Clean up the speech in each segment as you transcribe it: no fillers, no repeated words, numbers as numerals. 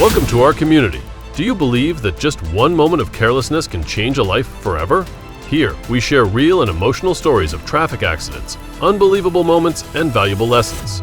Welcome to our community. Do you believe that just one moment of carelessness can change a life forever? Here, we share real and emotional stories of traffic accidents, unbelievable moments, and valuable lessons.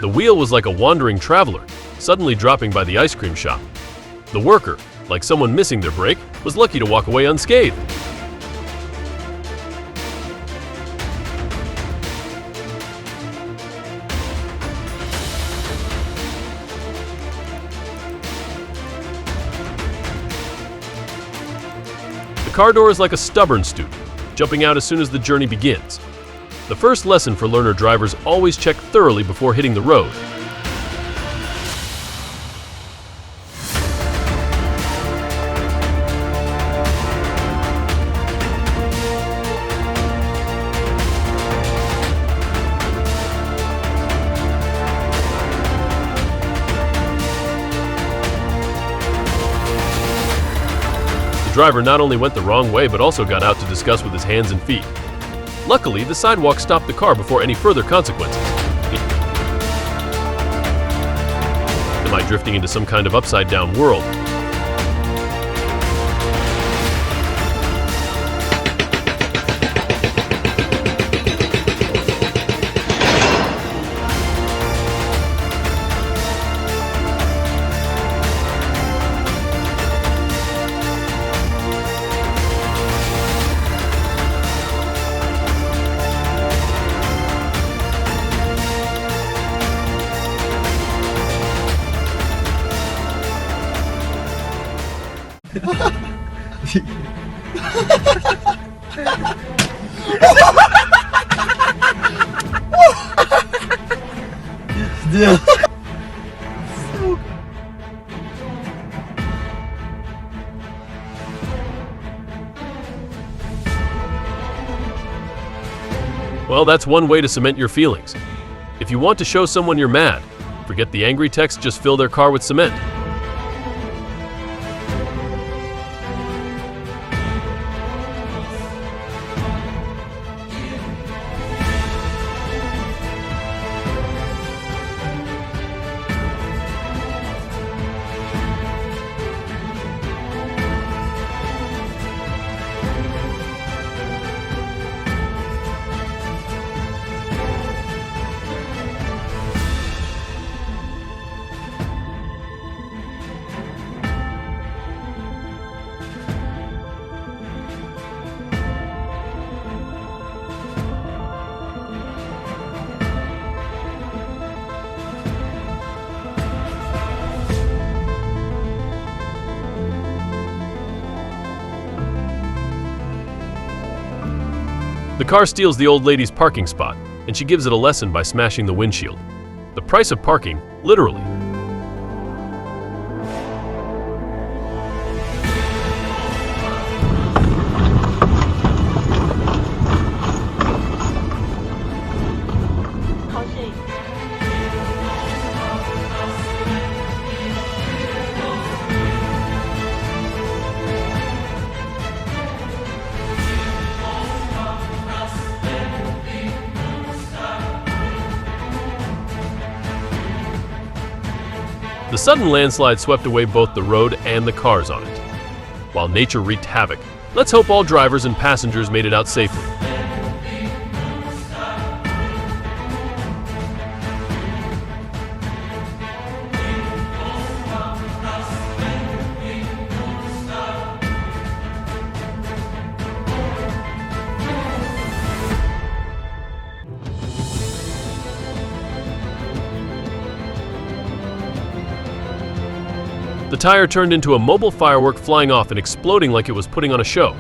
The wheel was like a wandering traveler, suddenly dropping by the ice cream shop. The worker, like someone missing their break, was lucky to walk away unscathed. The car door is like a stubborn student, jumping out as soon as the journey begins. The first lesson for learner drivers: always check thoroughly before hitting the road. The driver not only went the wrong way but also got out to discuss with his hands and feet. Luckily, the sidewalk stopped the car before any further consequences. Am I drifting into some kind of upside-down world? Well, that's one way to cement your feelings. If you want to show someone you're mad, forget the angry text, just fill their car with cement. The car steals the old lady's parking spot, and she gives it a lesson by smashing the windshield. The price of parking, literally. The sudden landslide swept away both the road and the cars on it. While nature wreaked havoc, let's hope all drivers and passengers made it out safely. The tire turned into a mobile firework, flying off and exploding like it was putting on a show.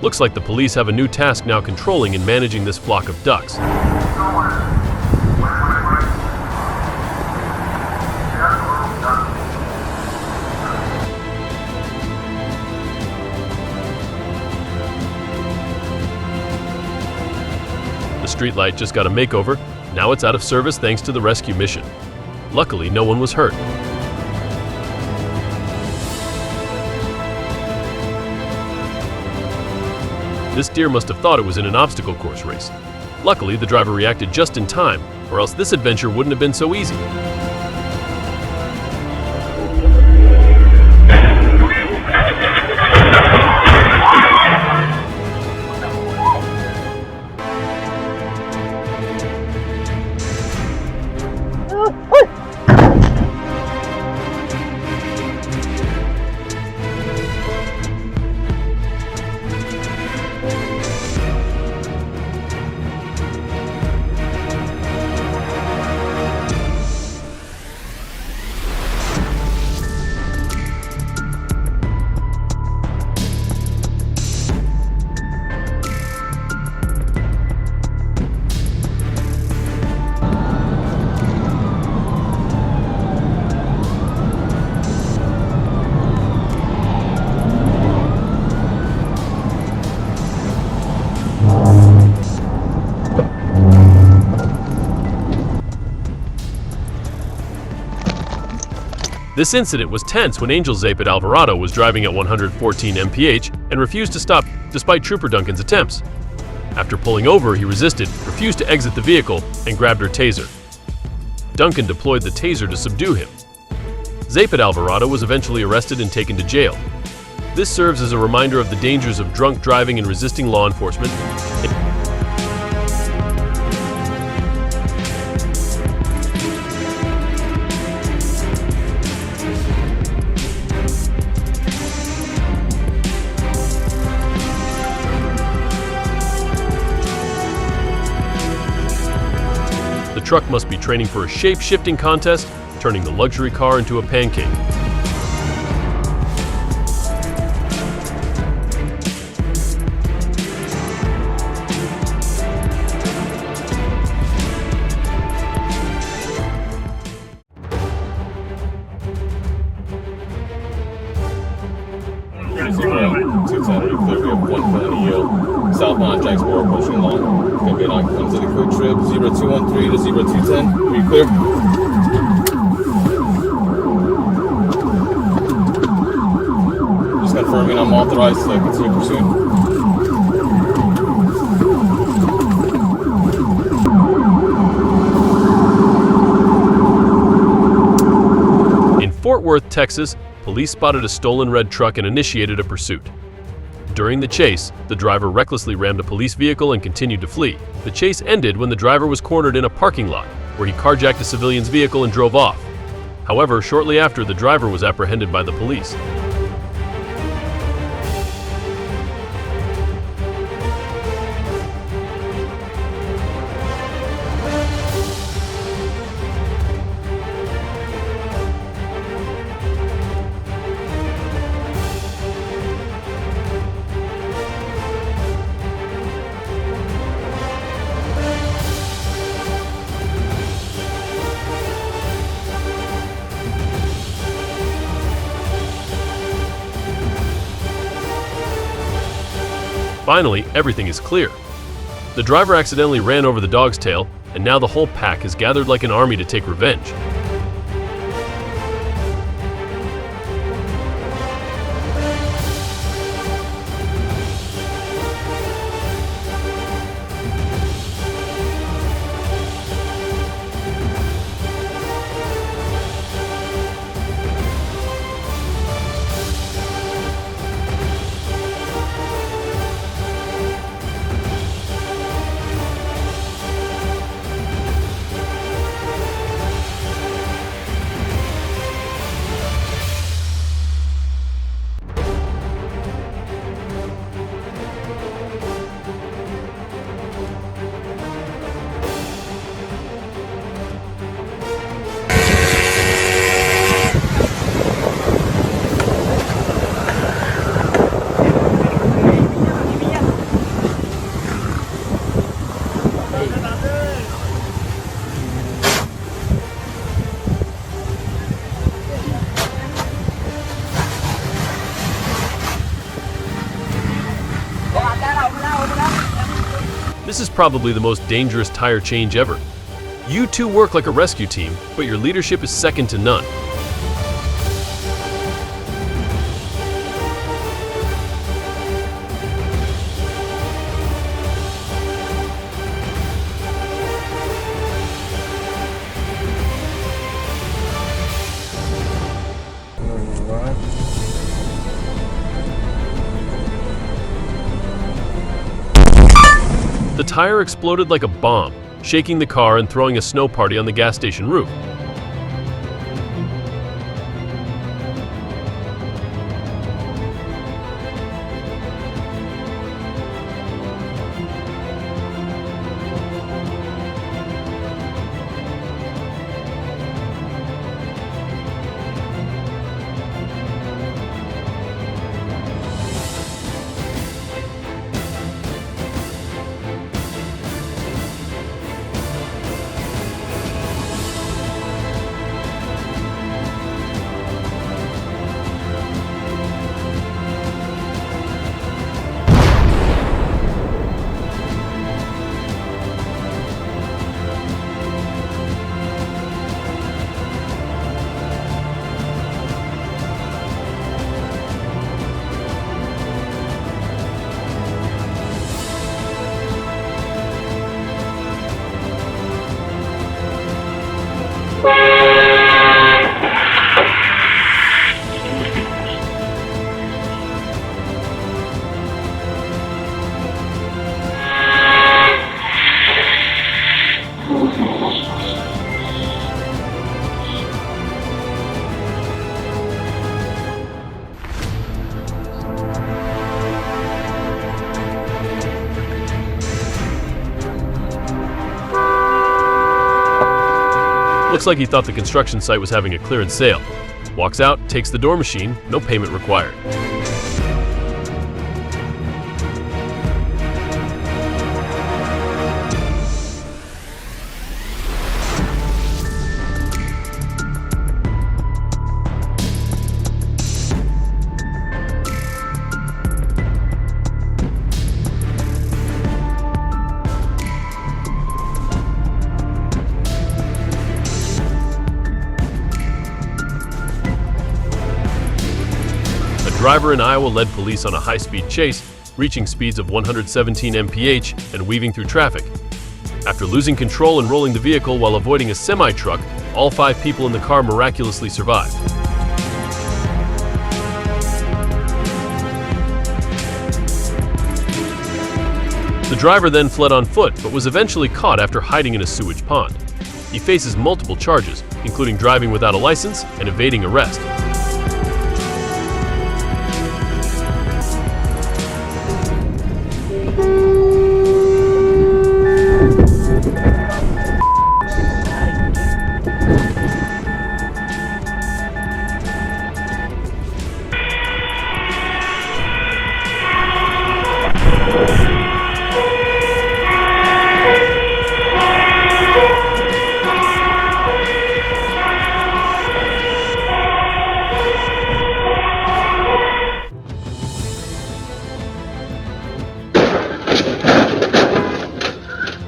Looks like the police have a new task now: controlling and managing this flock of ducks. The streetlight just got a makeover. Now it's out of service thanks to the rescue mission. Luckily, no one was hurt. This deer must have thought it was in an obstacle course race. Luckily, the driver reacted just in time, or else this adventure wouldn't have been so easy. This incident was tense when Angel Zapid Alvarado was driving at 114 mph and refused to stop despite Trooper Duncan's attempts. After pulling over, he resisted, refused to exit the vehicle, and grabbed her taser. Duncan deployed the taser to subdue him. Zapid Alvarado was eventually arrested and taken to jail. This serves as a reminder of the dangers of drunk driving and resisting law enforcement. The truck must be training for a shape-shifting contest, turning the luxury car into a pancake. Southbound Jacksboro approaching along. Gonna be an occupancy quick trip 0213 to 0210. Are you clear? Just confirming I'm authorized to continue pursuing. In Fort Worth, Texas, police spotted a stolen red truck and initiated a pursuit. During the chase, the driver recklessly rammed a police vehicle and continued to flee. The chase ended when the driver was cornered in a parking lot, where he carjacked a civilian's vehicle and drove off. However, shortly after, the driver was apprehended by the police. Finally, everything is clear. The driver accidentally ran over the dog's tail, and now the whole pack has gathered like an army to take revenge. This is probably the most dangerous tire change ever. You two work like a rescue team, but your leadership is second to none. The tire exploded like a bomb, shaking the car and throwing a snow party on the gas station roof. Looks like he thought the construction site was having a clearance sale. Walks out, takes the door machine, no payment required. The driver in Iowa led police on a high-speed chase, reaching speeds of 117 mph and weaving through traffic. After losing control and rolling the vehicle while avoiding a semi-truck, all 5 people in the car miraculously survived. The driver then fled on foot, but was eventually caught after hiding in a sewage pond. He faces multiple charges, including driving without a license and evading arrest.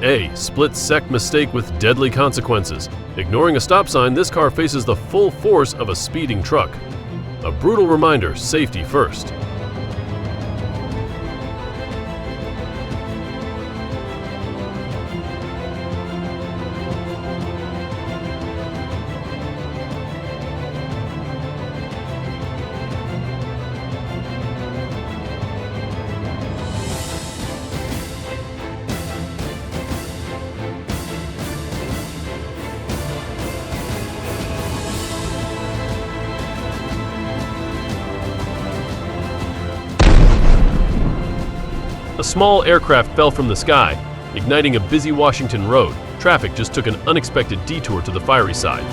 A split-sec mistake with deadly consequences. Ignoring a stop sign, this car faces the full force of a speeding truck. A brutal reminder, safety first. A small aircraft fell from the sky, igniting a busy Washington road. Traffic just took an unexpected detour to the fiery side.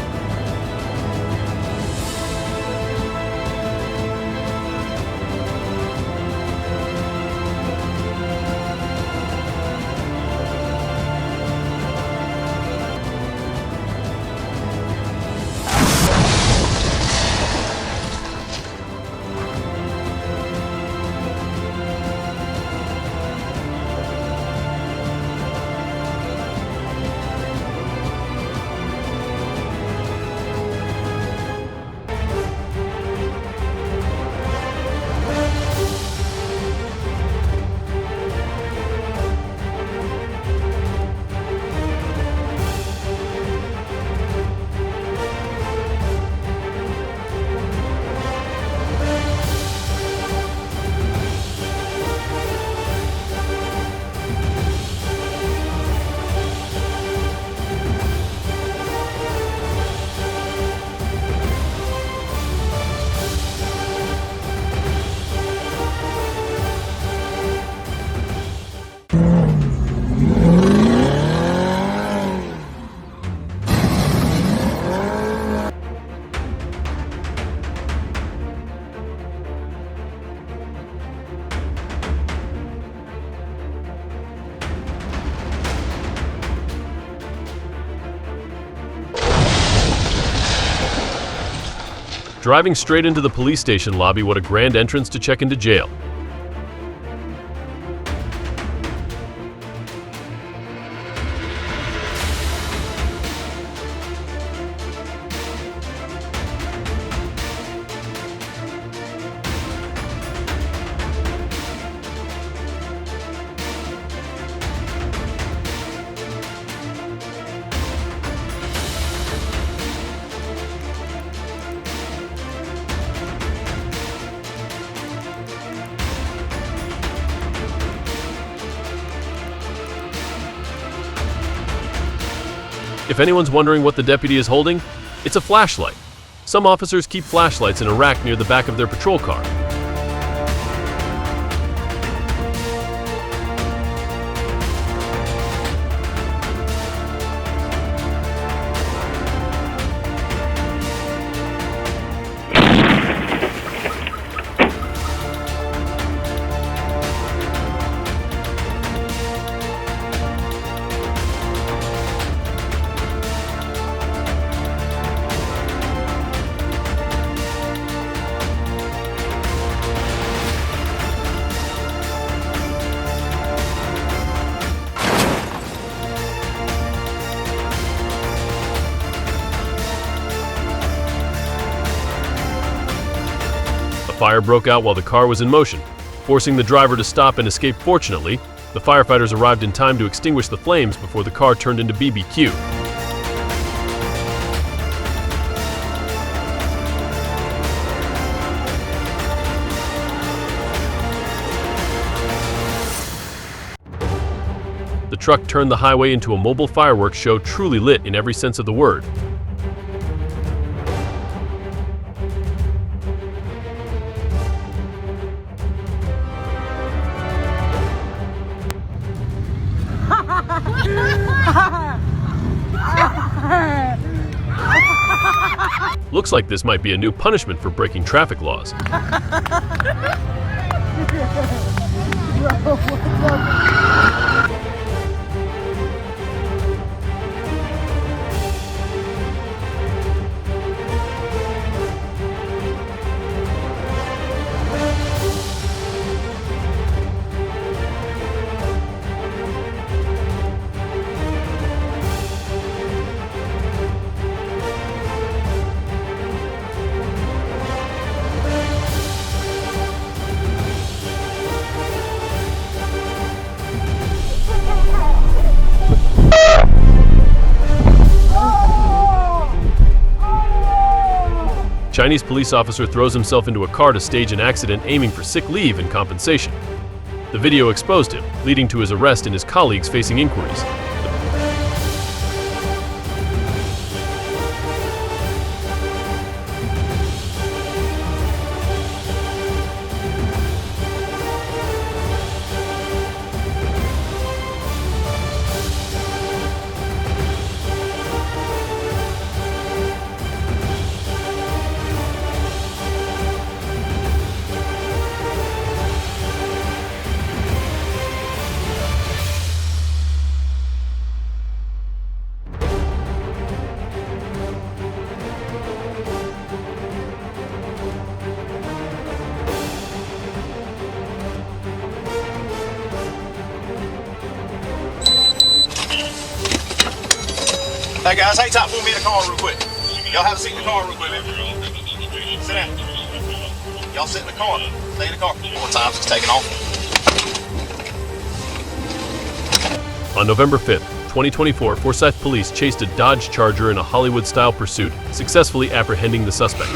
Driving straight into the police station lobby, what a grand entrance to check into jail. If anyone's wondering what the deputy is holding, it's a flashlight. Some officers keep flashlights in a rack near the back of their patrol car. Fire broke out while the car was in motion, forcing the driver to stop and escape. Fortunately, the firefighters arrived in time to extinguish the flames before the car turned into BBQ. The truck turned the highway into a mobile fireworks show, truly lit in every sense of the word. Looks like this might be a new punishment for breaking traffic laws. Chinese police officer throws himself into a car to stage an accident, aiming for sick leave and compensation. The video exposed him, leading to his arrest and his colleagues facing inquiries. Hey guys, hang tight, pull me in the car real quick. Y'all have a seat in the car real quick. Sit down. Y'all sit in the car. Stay in the car. 4 times it's taking off. On November 5th, 2024, Forsyth police chased a Dodge Charger in a Hollywood-style pursuit, successfully apprehending the suspect.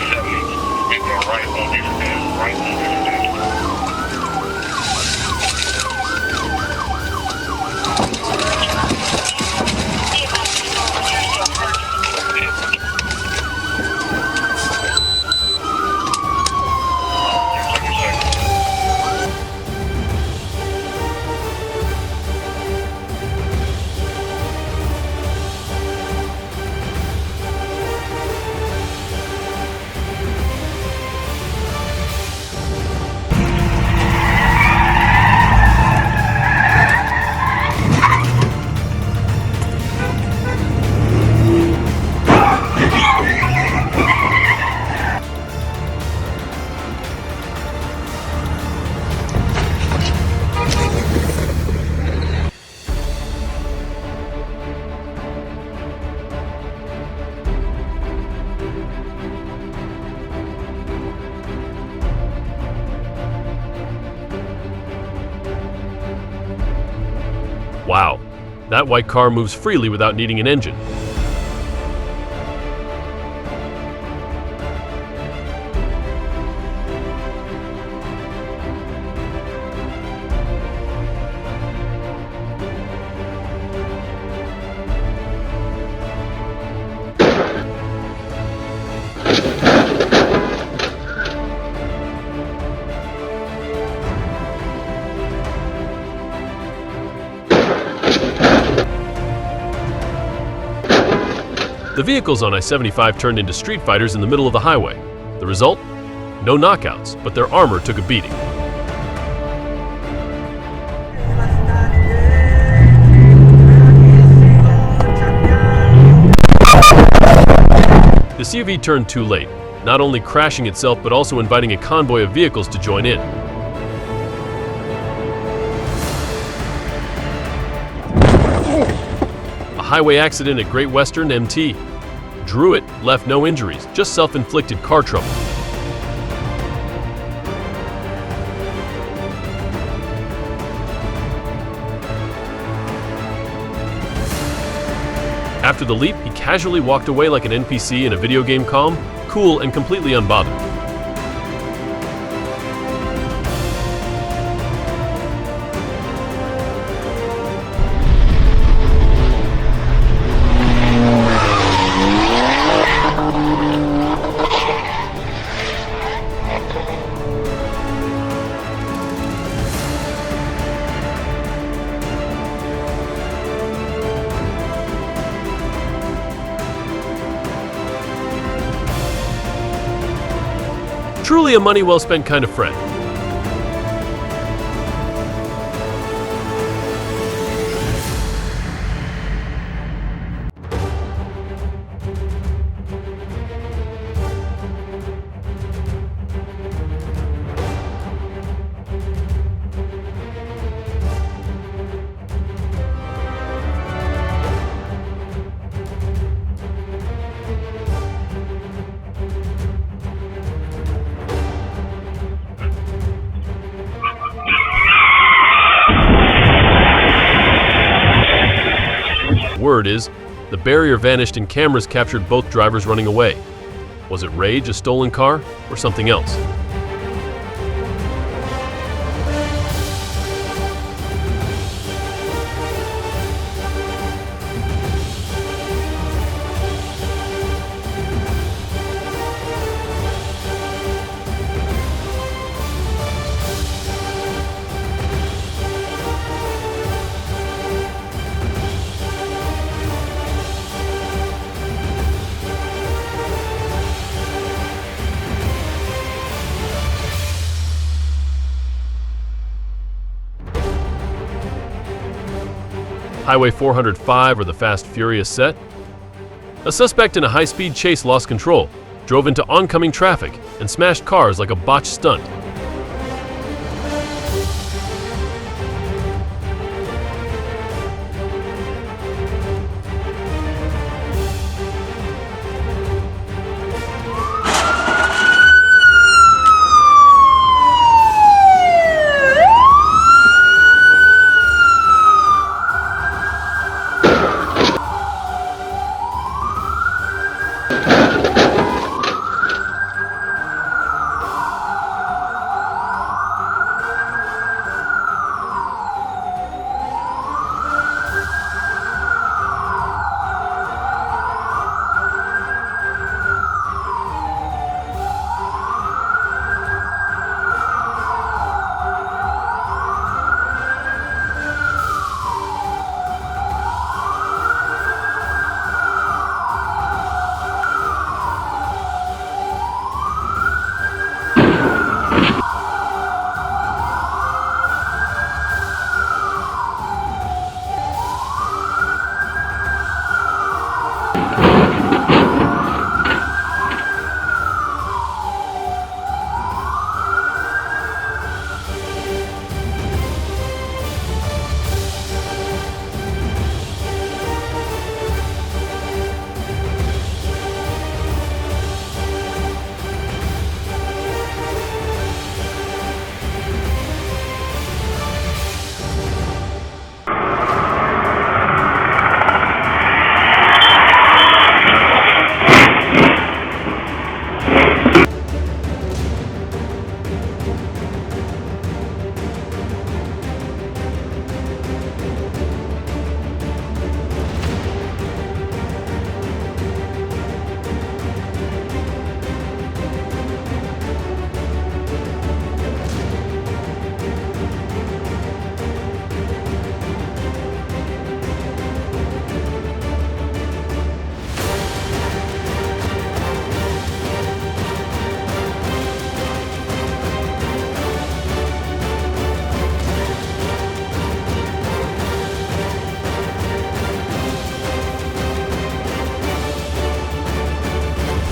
Wow, that white car moves freely without needing an engine. The vehicles on I-75 turned into street fighters in the middle of the highway. The result? No knockouts, but their armor took a beating. The CUV turned too late, not only crashing itself but also inviting a convoy of vehicles to join in. Highway accident at Great Western MT. Druitt left no injuries, just self-inflicted car trouble. After the leap, he casually walked away like an NPC in a video game calm, cool and completely unbothered. Truly a money well spent kind of friend. Word is, the barrier vanished and cameras captured both drivers running away. Was it rage, a stolen car, or something else? Highway 405 or the Fast Furious set? A suspect in a high-speed chase lost control, drove into oncoming traffic, and smashed cars like a botched stunt.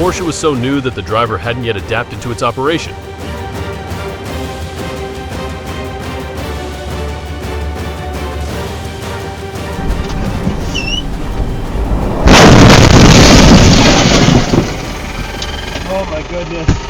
Porsche was so new that the driver hadn't yet adapted to its operation. Oh my goodness.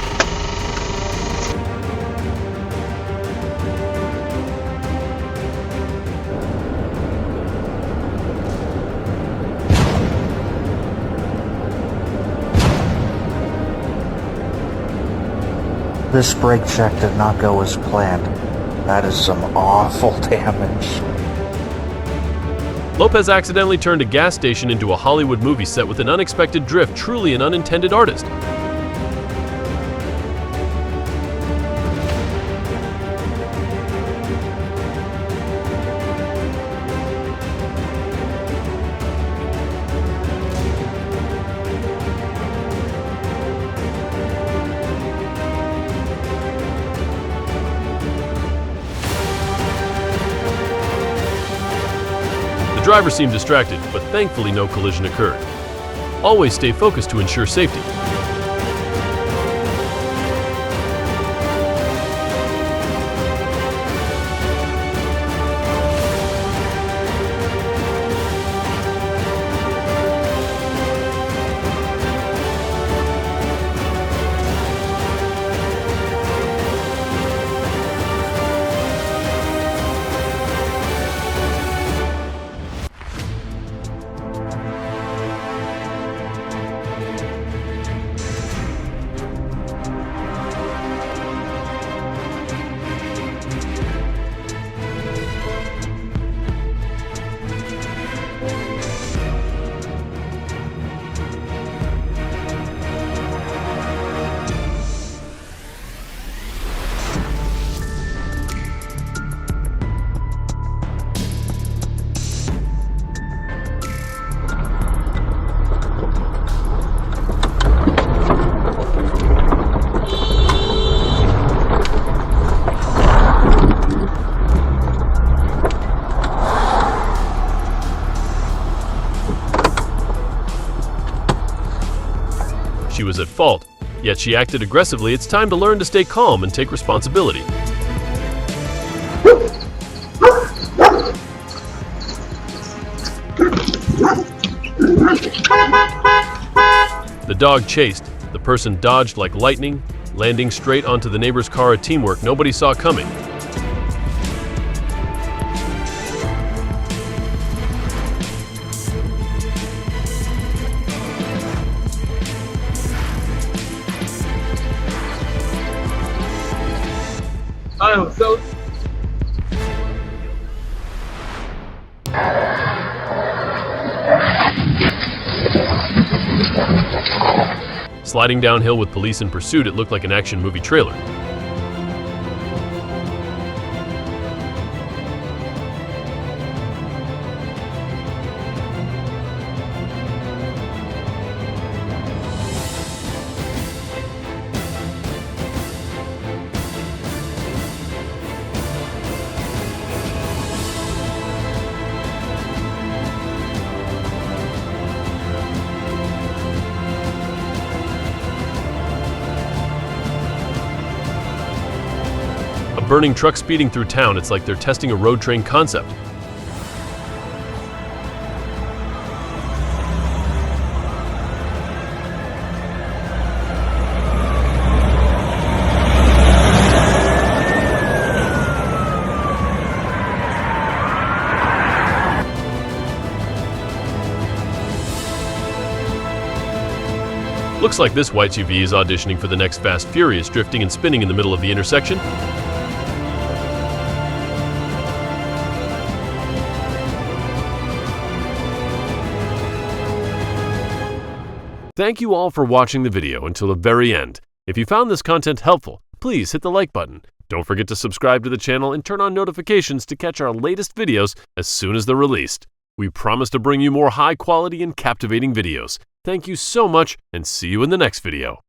This brake check did not go as planned. That is some awful damage. Lopez accidentally turned a gas station into a Hollywood movie set with an unexpected drift, truly an unintended artist. The driver seemed distracted, but thankfully no collision occurred. Always stay focused to ensure safety. She was at fault, yet she acted aggressively. It's time to learn to stay calm and take responsibility. The dog chased. The person dodged like lightning, landing straight onto the neighbor's car, a teamwork nobody saw coming. I am so Sliding downhill with police in pursuit, it looked like an action movie trailer. A burning truck speeding through town, it's like they're testing a road train concept. Looks like this white SUV is auditioning for the next Fast Furious, drifting and spinning in the middle of the intersection. Thank you all for watching the video until the very end. If you found this content helpful, please hit the like button. Don't forget to subscribe to the channel and turn on notifications to catch our latest videos as soon as they're released. We promise to bring you more high quality and captivating videos. Thank you so much, and see you in the next video.